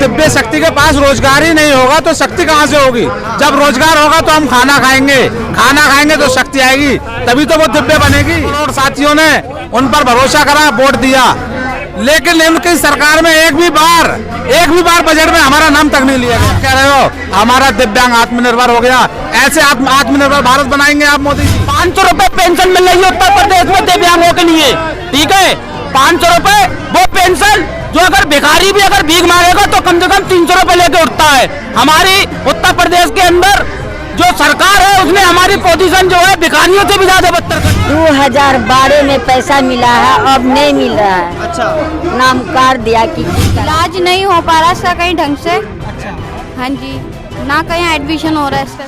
दिव्य शक्ति के पास रोजगार ही नहीं होगा तो शक्ति कहाँ से होगी। जब रोजगार होगा तो हम खाना खाएंगे तो शक्ति आएगी, तभी तो वो दिव्य बनेगी। और साथियों ने उन पर भरोसा करा, वोट दिया, लेकिन इनकी सरकार में एक भी बार बजट में हमारा नाम तक नहीं लिया गया। कह रहे हो हमारा दिव्यांग आत्मनिर्भर हो गया, ऐसे आत्मनिर्भर भारत बनाएंगे आप मोदी जी। 500 रुपए पेंशन मिल रही है उत्तर प्रदेश में दिव्यांगों के लिए, ठीक है। 500 रुपए वो पेंशन जो अगर भिखारी भी अगर भीख मांगेगा तो कम से कम 300 रुपए लेके उठता है। हमारी उत्तर प्रदेश के अंदर जो सरकार है उसने हमारी पोजीशन जो है भिखारियों से भी ज्यादा बदतर कर। 2012 में पैसा मिला है, अब नहीं मिल रहा है। अच्छा, नाम कार दिया कि इलाज नहीं हो पा रहा इसका कहीं ढंग से। अच्छा, हाँ जी, ना कहीं एडमिशन हो रहा है इसका।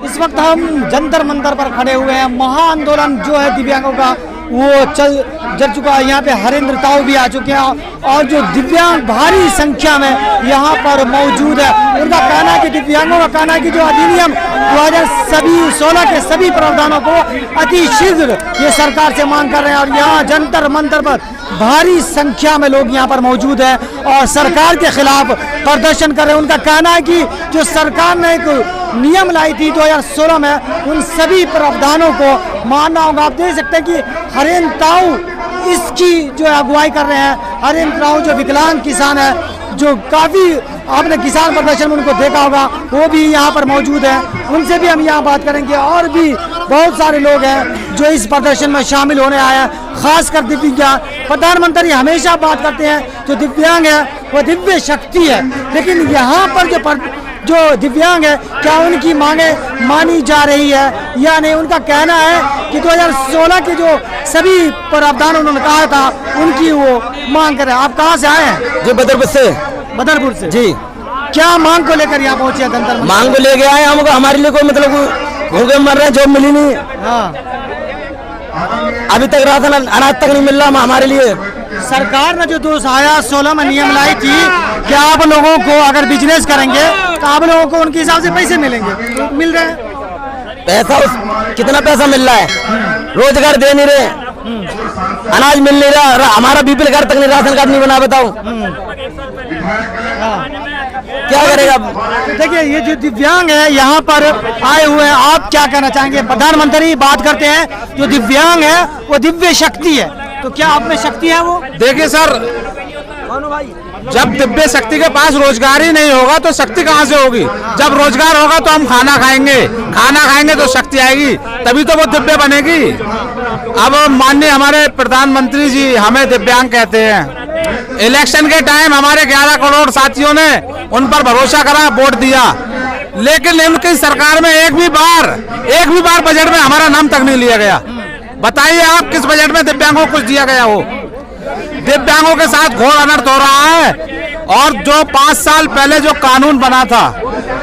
इस वक्त हम जंतर मंतर पर खड़े हुए हैं। महाआंदोलन जो है दिव्यांगों का वो जल चुका है। यहाँ पे हरेंद्र ताऊ भी आ चुके हैं और जो दिव्यांग भारी संख्या में यहाँ पर मौजूद है। उनका कहना है कि दिव्यांगों का कहना है कि जो अधिनियम 2016 के सभी प्रावधानों को अति शीघ्र ये सरकार से मांग कर रहे हैं। और यहाँ जंतर मंतर पर भारी संख्या में लोग यहाँ पर मौजूद हैं और सरकार के खिलाफ प्रदर्शन कर रहे हैं। उनका कहना है कि जो सरकार ने एक नियम लाई थी 2016 में, उन सभी प्रावधानों को मानना होगा। आप देख सकते हैं कि हरेंद्र ताऊ इसकी जो अगुवाई कर रहे हैं। हरेंद्र ताऊ जो विकलांग किसान है, जो काफ़ी आपने किसान प्रदर्शन में उनको देखा होगा, वो भी यहाँ पर मौजूद हैं। उनसे भी हम यहाँ बात करेंगे। और भी बहुत सारे लोग हैं जो इस प्रदर्शन में शामिल होने आए हैं, खासकर दिव्यांग। प्रधानमंत्री हमेशा बात करते हैं जो दिव्यांग है वो दिव्य शक्ति है, लेकिन यहाँ पर जो दिव्यांग है क्या उनकी मांगे मानी जा रही है या नहीं। उनका कहना है कि 2016 के जो सभी प्रावधान उन्होंने कहा था उनकी वो मांग कर रहे हैं। आप कहाँ से आए हैं? जी बदरपुर से जी। क्या मांग को लेकर यहाँ पहुँचे हैं? मांग को लेके आए हमको, हमारे लिए कोई मतलब भूखे मर रहे हैं, जॉब मिली नहीं। हाँ, अभी तक राशन अनाज तक नहीं मिल रहा हमारे लिए। सरकार ने जो 2016 में नियम लाई थी कि आप लोगों को अगर बिजनेस करेंगे तो आप लोगों को उनके हिसाब से पैसे मिलेंगे, तो मिल रहे हैं। पैसा कितना पैसा मिल रहा है, रोजगार दे नहीं रहे, अनाज मिल नहीं रहा, हमारा बीपीएल कार्ड तक नहीं, राशन कार्ड नहीं बना। बताओ क्या करेगा। देखिए ये जो दिव्यांग है यहाँ पर आए हुए हैं, आप क्या कहना चाहेंगे? प्रधानमंत्री बात करते हैं जो दिव्यांग है वो दिव्य शक्ति है, तो क्या आप में शक्ति है वो? देखिए सर, जब दिव्य शक्ति के पास रोजगार ही नहीं होगा तो शक्ति कहाँ से होगी। जब रोजगार होगा तो हम खाना खाएंगे तो शक्ति आएगी, तभी तो वो दिव्य बनेगी। अब माननीय हमारे प्रधानमंत्री जी हमें दिव्यांग कहते हैं। इलेक्शन के टाइम हमारे 11 करोड़ साथियों ने उन पर भरोसा करा, वोट दिया, लेकिन इनकी सरकार में एक भी बार बजट में हमारा नाम तक नहीं लिया गया। बताइए आप किस बजट में दिव्यांगों को कुछ दिया गया हो। दिव्यांगों के साथ घोर अनर्थ हो रहा है। और जो 5 साल पहले जो कानून बना था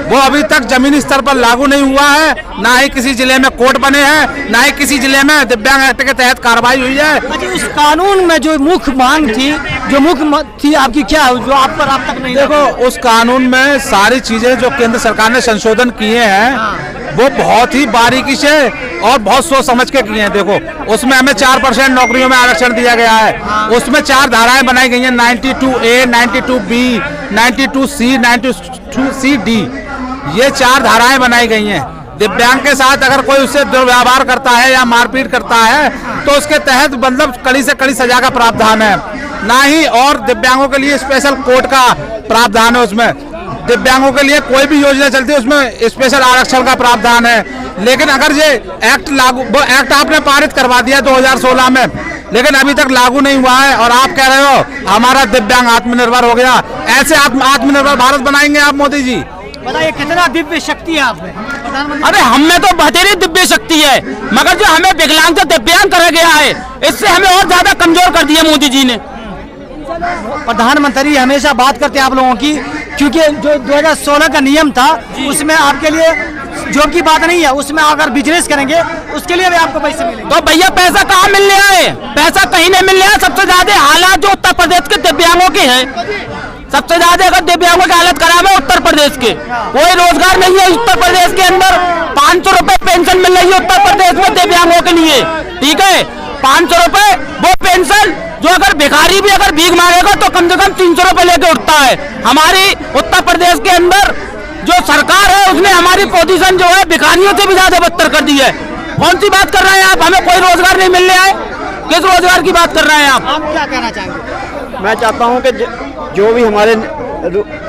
वो अभी तक जमीनी स्तर पर लागू नहीं हुआ है, ना ही किसी जिले में कोर्ट बने हैं, ना ही किसी जिले में दिव्यांग एक्ट के तहत कार्रवाई हुई है। उस कानून में जो मुख्य मांग थी, जो मुख्य थी आपकी, क्या है जो आप तक नहीं? देखो, उस कानून में सारी चीजें जो केंद्र सरकार ने संशोधन किए हैं वो बहुत ही बारीकी से और बहुत सोच समझ के किए हैं। देखो, उसमें हमें 4% नौकरियों में आरक्षण दिया गया है। उसमें 4 धाराएं बनाई गई हैं, 92A, 92B, 92C, 92CD, ये 4 धाराएं बनाई गई हैं। दिव्यांग के साथ अगर कोई उससे दुर्व्यवहार करता है या मारपीट करता है तो उसके तहत मतलब कड़ी से कड़ी सजा का प्रावधान है। ना ही और दिव्यांगों के लिए स्पेशल कोर्ट का प्रावधान है। उसमें दिव्यांगों के लिए कोई भी योजना चलती है उसमें स्पेशल आरक्षण का प्रावधान है। लेकिन अगर ये एक्ट आपने पारित करवा दिया 2016 में, लेकिन अभी तक लागू नहीं हुआ है और आप कह रहे हो हमारा दिव्यांग आत्मनिर्भर हो गया। ऐसे आत्मनिर्भर भारत बनाएंगे आप मोदी जी। बताइए कितना दिव्य शक्ति है आप में? अरे हम में तो बतेरी दिव्य शक्ति है, मगर जो हमें विकलांग से दिव्यांग करा गया है इससे हमें और ज्यादा कमजोर कर दिया मोदी जी ने। प्रधानमंत्री हमेशा बात करते हैं आप लोगों की, क्योंकि जो 2016 का नियम था उसमें आपके लिए जो की बात नहीं है, उसमें अगर बिजनेस करेंगे उसके लिए भी आपको पैसे मिलेंगे। तो भैया पैसा कहाँ मिल रहा है? पैसा कहीं नहीं मिल रहा है। सबसे ज्यादा हालात जो उत्तर प्रदेश के दिव्यांगों के हैं, सबसे ज्यादा अगर दिव्यांगों की हालत खराब है उत्तर प्रदेश के। कोई रोजगार नहीं है उत्तर प्रदेश के अंदर। 500 रुपए पेंशन मिल रही है उत्तर प्रदेश में दिव्यांगों के लिए, ठीक है। 500 रुपए वो पेंशन, जो अगर भिखारी भी अगर भीख मांगेगा तो कम से कम 300 रुपए लेके उठता है। हमारी उत्तर प्रदेश के अंदर जो सरकार है उसने हमारी पोजीशन जो है भिखारियों से भी ज्यादा बदतर कर दी है। कौन सी बात कर रहे हैं आप? हमें कोई रोजगार नहीं मिलने आए, किस रोजगार की बात कर रहे हैं आप क्या कहना चाहेंगे? मैं चाहता हूं कि जो भी हमारे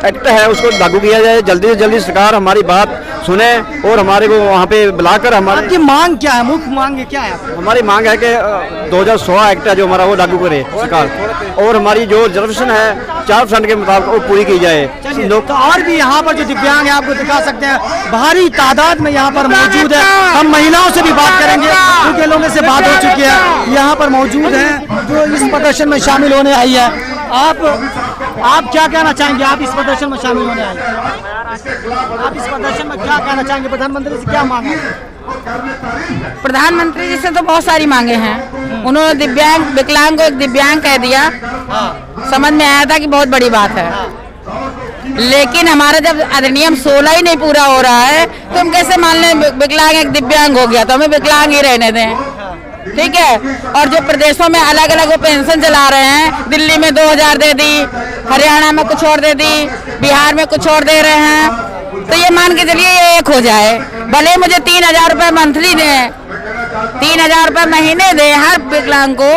एक्ट है उसको लागू किया जाए, जल्दी से जल्दी सरकार हमारी बात सुने और हमारे को वहाँ पे बुलाकर हमारे आपकी मांग क्या है, मुख्य मांग क्या है आपकी? हमारी मांग है कि 2016 एक्ट है जो हमारा वो लागू करे सरकार, और हमारी जो रिजर्वेशन है 4% के मुताबिक वो पूरी की जाए। चलिए तो और भी यहाँ पर जो दिव्यांग है आपको दिखा सकते हैं, भारी तादाद में यहाँ पर मौजूद है। हम महिलाओं से भी बात करेंगे क्योंकि लोगों से बात हो चुकी है, यहाँ पर मौजूद है जो इस प्रदर्शन में शामिल होने आई है। आप क्या कहना चाहेंगे? आप इस प्रदर्शन में शामिल होने आए, आप इस प्रदर्शन में क्या कहना चाहेंगे? प्रधानमंत्री से क्या मांगा? प्रधानमंत्री जी से तो बहुत सारी मांगे हैं। उन्होंने दिव्यांग विकलांग को एक दिव्यांग कह दिया, समझ में आया था कि बहुत बड़ी बात है, लेकिन हमारा जब अधिनियम 16 ही नहीं पूरा हो रहा है तो हम कैसे मान लें विकलांग एक दिव्यांग हो गया तो हमें विकलांग ही रहने दें, ठीक है। और जो प्रदेशों में अलग अलग वो पेंशन चला रहे हैं, दिल्ली में 2000 दे दी, हरियाणा में कुछ और दे दी, बिहार में कुछ और दे रहे हैं, तो ये मान के चलिए ये एक हो जाए। भले मुझे 3000 रुपये मंथली दें, 3000 रुपये महीने दें हर विकलांग को,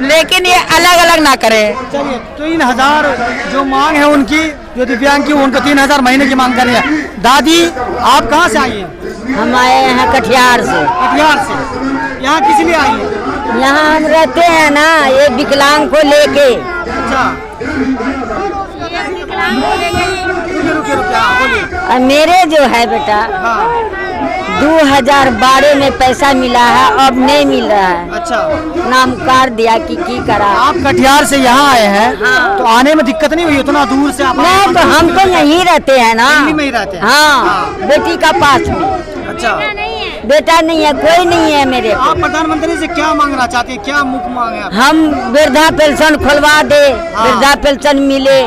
लेकिन ये अलग अलग ना करें। चलिए 3000 जो मांग है उनकी, जो दिव्यांग की उनको 3000 महीने की मांग कर रही है। दादी आप कहाँ से आई हैं? हम आए हैं कटिहार से। कटिहार से यहाँ किस लिए आई है? यहाँ हम रहते हैं ना ये विकलांग को लेके। अच्छा और मेरे जो है बेटा 2012 में पैसा मिला है, अब नहीं मिल रहा है। अच्छा, नाम कार्ड दिया कि करा। आप कटिहार से यहाँ आए हैं तो आने में दिक्कत नहीं हुई? उतना दूर से आप नहीं, तो हम तो यहीं रहते हैं ना, दिल्ली में ही रहते हैं। हाँ, बेटी का पास में। अच्छा, बेटा नहीं है, कोई नहीं है मेरे को। आप प्रधानमंत्री से क्या मांगना चाहते हैं? क्या मुख्य मांग है? हम वृद्धा पेंशन खुलवा दे, वृद्धा पेंशन मिले,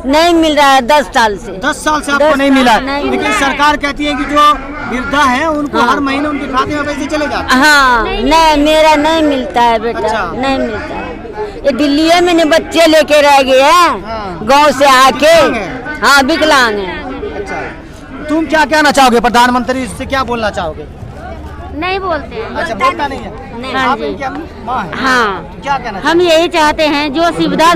नहीं मिल रहा है 10 साल से। 10 साल से आपको नहीं मिला, लेकिन सरकार कहती है कि जो वृद्धा है उनको हर महीने उनके खाते में पैसे चले जाते हैं। हाँ, नहीं मेरा नहीं मिलता है बेटा। अच्छा। नहीं मिलता है। ये दिल्ली में बच्चे लेके रह गए हैं गाँव से आके। हाँ, विकलांग है। अच्छा, तुम क्या कहना चाहोगे? प्रधानमंत्री से क्या बोलना चाहोगे? नहीं बोलते हैं। अच्छा, बोलता नहीं है। हाँ आप जी। क्या माँ है? हाँ, क्या कहना हम यही चाहते हैं जो सुविधा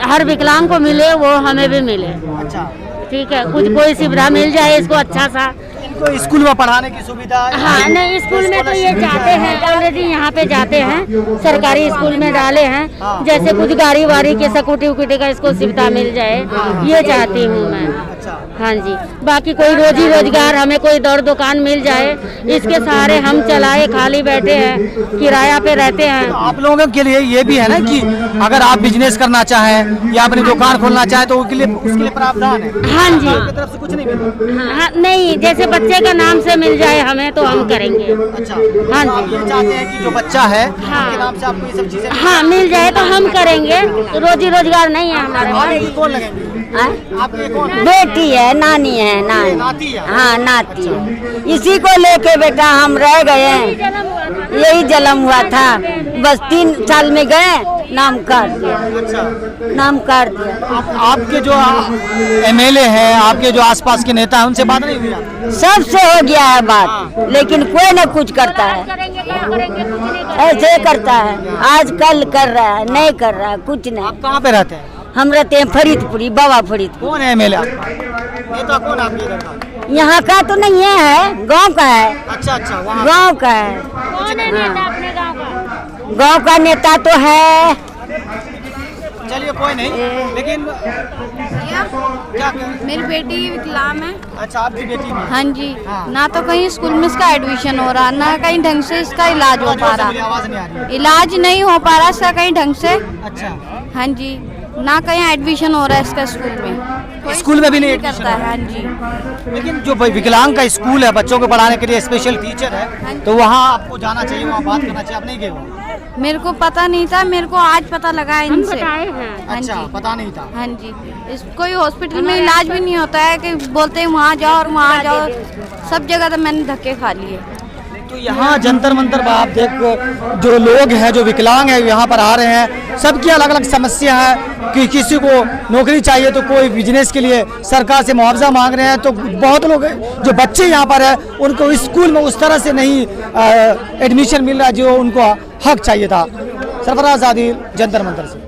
हर विकलांग को मिले वो हमें भी मिले। अच्छा, ठीक है, कुछ कोई सुविधा मिल जाए इसको अच्छा सा। इनको स्कूल में पढ़ाने की सुविधा है? हाँ, नहीं स्कूल में तो ये चाहते हैं, ऑलरेडी यहाँ पे जाते हैं, सरकारी स्कूल में डाले हैं, जैसे कुछ गाड़ी वाड़ी के स्कूटी उकूटी का इसको सुविधा मिल जाए, ये चाहती हूँ मैं। अच्छा, हाँ जी, बाकी कोई रोजी रोजगार हमें कोई दौड़ दुकान मिल जाए, इसके सहारे हम चलाए, खाली बैठे हैं, किराया पे रहते हैं। तो आप लोगों के लिए ये भी है ना कि अगर आप बिजनेस करना चाहें या अपनी दुकान खोलना चाहें तो उसके लिए प्रावधान है? हाँ जी। आपकी तरफ से कुछ नहीं मिला? हाँ, नहीं, जैसे बच्चे का नाम से मिल जाए हमें तो हम करेंगे। अच्छा, हाँ तो आप जी। ये चाहते हैं कि जो बच्चा है हाँ। उसके नाम से आपको ये सब चीजें हाँ, मिल जाए तो हम करेंगे, रोजी रोजगार नहीं है हमारे और पास। ये कौन लगेंगे? आपके कौन है? बेटी है, नानी है, नाती है? हाँ, नाती है। इसी को लेके बेटा हम रह गए हैं, यही जन्म हुआ था, बस 3 साल में गए, नाम काट दिया, अच्छा, नाम काट दिया। आपके जो एमएलए हैं, आपके जो आसपास के नेता हैं, उनसे बात नहीं हुई आपकी? सबसे हो गया है बात, लेकिन कोई न कुछ करता है, ऐसे करता है, आज कल कर रहा है, नहीं कर रहा है, कुछ नहीं। आप कहाँ पे रहते हैं? हम रहते हैं फरीदपुरी, बाबा फरीदपुर। कौन है एमएलए? नेता कौन आपके इधर का? यहाँ का तो नहीं है, गांव का है, अच्छा, अच्छा, वहाँ गांव का है। कौन है नेता अपने गाँव का? गांव का नेता तो है। चलिए कोई नहीं, लेकिन क्या मेरी बेटी विकलांग है। अच्छा, आपकी बेटी भी? हाँ जी, हाँ। ना तो कहीं स्कूल में इसका एडमिशन हो रहा, ना कहीं ढंग से इसका इलाज हो पा रहा, आवाज नहीं आ रही है। इलाज नहीं हो पा रहा इसका कहीं ढंग से। अच्छा, हाँ जी, ना कहीं एडमिशन हो रहा है इसका स्कूल में। कोई स्कूल में भी नहीं करता एडमिशन है। हाँ जी, लेकिन जो विकलांग का स्कूल है, बच्चों को पढ़ाने के लिए स्पेशल टीचर है, तो वहाँ आपको जाना चाहिए, वहाँ बात करना चाहिए। आप नहीं गए वहाँ? मेरे को पता नहीं था, मेरे को आज पता लगा इनसे। हाँ अच्छा, जी, पता नहीं था। हाँ जी, इस कोई हॉस्पिटल में इलाज भी नहीं होता है कि बोलते हैं वहाँ जाओ और वहाँ जाओ, सब जगह तो मैंने धक्के खा लिए। तो यहाँ जंतर मंतर पर आप देख जो लोग हैं जो विकलांग हैं यहाँ पर आ रहे हैं, सबकी अलग अलग समस्या है कि किसी को नौकरी चाहिए तो कोई बिजनेस के लिए सरकार से मुआवजा मांग रहे हैं, तो बहुत लोग जो बच्चे यहाँ पर है उनको स्कूल में उस तरह से नहीं एडमिशन मिल रहा जो उनको हक चाहिए था। सरफराज आदिल, जंतर मंतर से।